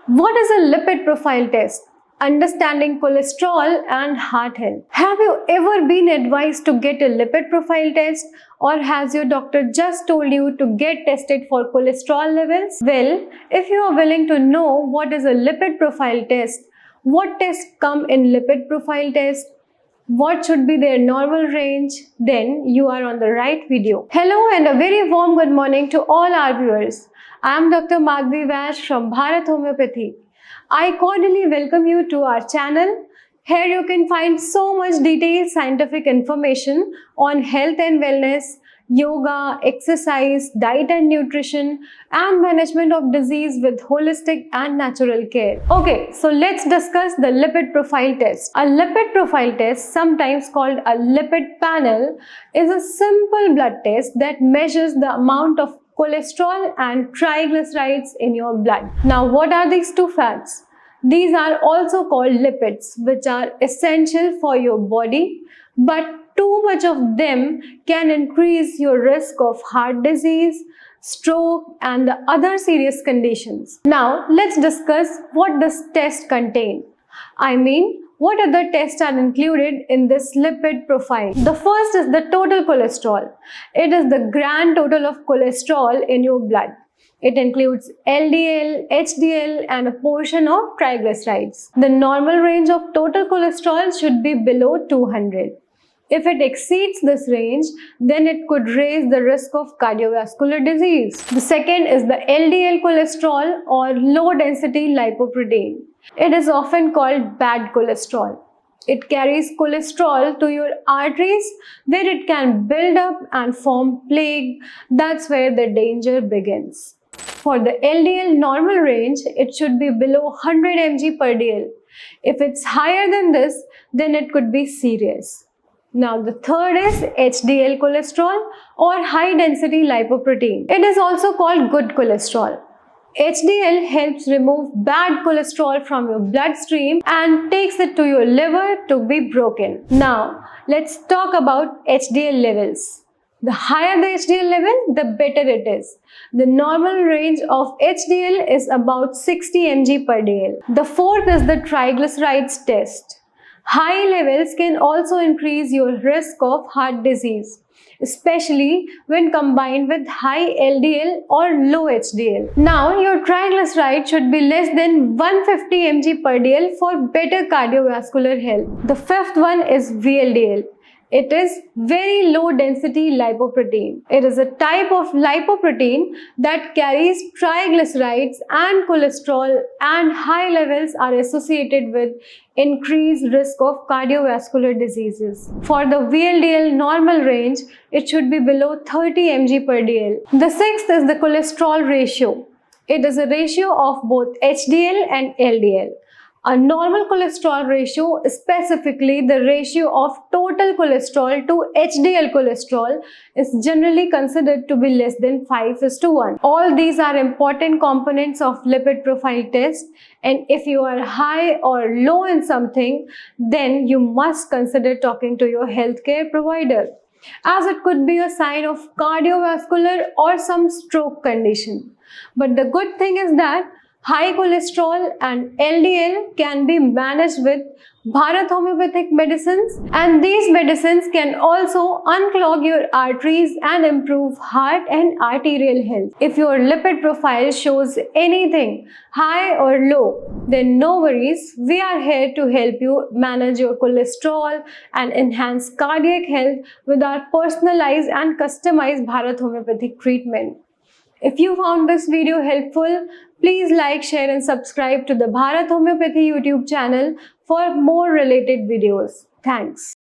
What is a lipid profile test? Understanding cholesterol and heart health. Have you ever been advised to get a lipid profile test, or has your doctor just told you to get tested for cholesterol levels? Well, if you are willing to know what is a lipid profile test, what tests come in lipid profile test, what should be their normal range, then you are on the right video. Hello and a very warm good morning to all our viewers. I am Dr. Madhvi Vash from Bharat Homeopathy. I cordially welcome you to our channel. Here you can find so much detailed scientific information on health and wellness, yoga, exercise, diet and nutrition, and management of disease with holistic and natural care. Okay, so let's discuss the lipid profile test. A lipid profile test, sometimes called a lipid panel, is a simple blood test that measures the amount of cholesterol and triglycerides in your blood. Now, what are these two fats? These are also called lipids, which are essential for your body, but too much of them can increase your risk of heart disease, stroke, and the other serious conditions. Now, let's discuss what this test contains. What other tests are included in this lipid profile? The first is the total cholesterol. It is the grand total of cholesterol in your blood. It includes LDL, HDL, and a portion of triglycerides. The normal range of total cholesterol should be below 200. If it exceeds this range, then it could raise the risk of cardiovascular disease. The second is the LDL cholesterol, or low density lipoprotein. It is often called bad cholesterol. It carries cholesterol to your arteries where it can build up and form plaque. That's where the danger begins. For the LDL normal range, it should be below 100 mg per dl. If it's higher than this, then it could be serious. Now, the third is HDL cholesterol, or high density lipoprotein. It is also called good cholesterol. HDL helps remove bad cholesterol from your bloodstream and takes it to your liver to be broken. Now, let's talk about HDL levels. The higher the HDL level, the better it is. The normal range of HDL is about 60 mg per dl. The fourth is the triglycerides test. High levels can also increase your risk of heart disease, especially when combined with high LDL or low HDL. Now, your triglyceride should be less than 150 mg per dl for better cardiovascular health. The fifth one is VLDL. It is very low density lipoprotein. It is a type of lipoprotein that carries triglycerides and cholesterol, and high levels are associated with increased risk of cardiovascular diseases. For the VLDL normal range, it should be below 30 mg per dl. The sixth is the cholesterol ratio. It is a ratio of both HDL and LDL. A normal cholesterol ratio, specifically the ratio of total cholesterol to HDL cholesterol, is generally considered to be less than 5:1. All these are important components of lipid profile test, and if you are high or low in something, then you must consider talking to your healthcare provider, as it could be a sign of cardiovascular or some stroke condition. But the good thing is that high cholesterol and LDL can be managed with Bharat Homeopathic medicines, and these medicines can also unclog your arteries and improve heart and arterial health. If your lipid profile shows anything high or low, then no worries, we are here to help you manage your cholesterol and enhance cardiac health with our personalized and customized Bharat Homeopathic treatment. If you found this video helpful, please like, share and subscribe to the Bharat Homeopathy YouTube channel for more related videos. Thanks.